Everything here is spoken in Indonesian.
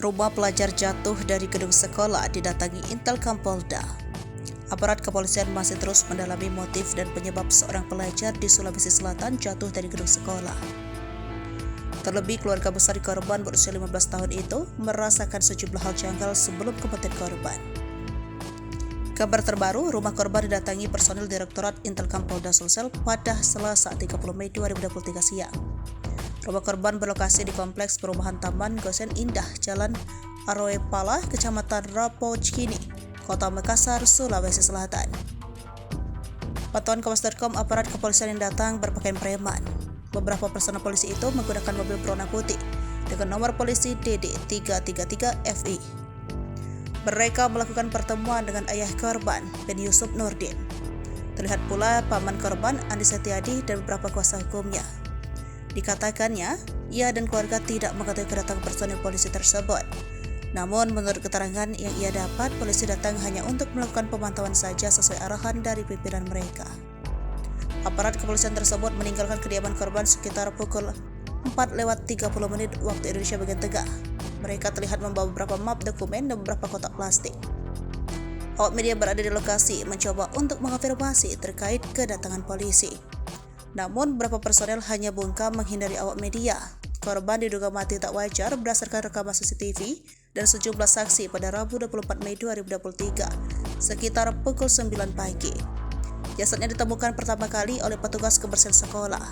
Rumah pelajar jatuh dari gedung sekolah didatangi Intelkam Polda. Aparat kepolisian masih terus mendalami motif dan penyebab seorang pelajar di Sulawesi Selatan jatuh dari gedung sekolah. Terlebih keluarga besar korban berusia 15 tahun itu merasakan sejumlah hal janggal sebelum kematian korban. Kabar terbaru, rumah korban didatangi personil Direktorat Intelkam Polda Sulsel pada Selasa 30 Mei 2023 siang. Rumah korban berlokasi di Kompleks Perumahan Taman Gosen Indah, Jalan Aroepala, Kecamatan Rapocini, Kota Makassar, Sulawesi Selatan. Pantauan Kompas.com, aparat kepolisian yang datang berpakaian preman. Beberapa personel polisi itu menggunakan mobil berwarna putih dengan nomor polisi DD333FI. Mereka melakukan pertemuan dengan ayah korban, Ben Yusuf Nurdin. Terlihat pula paman korban, Andi Setiadi, dan beberapa kuasa hukumnya. Dikatakannya, ia dan keluarga tidak mengetahui kedatangan personil polisi tersebut. Namun, menurut keterangan yang ia dapat, polisi datang hanya untuk melakukan pemantauan saja sesuai arahan dari pimpinan mereka. Aparat kepolisian tersebut meninggalkan kediaman korban sekitar pukul 4:30 waktu Indonesia bagian tengah. Mereka terlihat membawa beberapa map dokumen dan beberapa kotak plastik. Awak media berada di lokasi mencoba untuk mengonfirmasi terkait kedatangan polisi. Namun, beberapa personel hanya bungkam menghindari awak media. Korban diduga mati tak wajar berdasarkan rekaman CCTV dan sejumlah saksi pada Rabu 24 Mei 2023 sekitar pukul 9 pagi. Jasadnya ditemukan pertama kali oleh petugas kebersihan sekolah.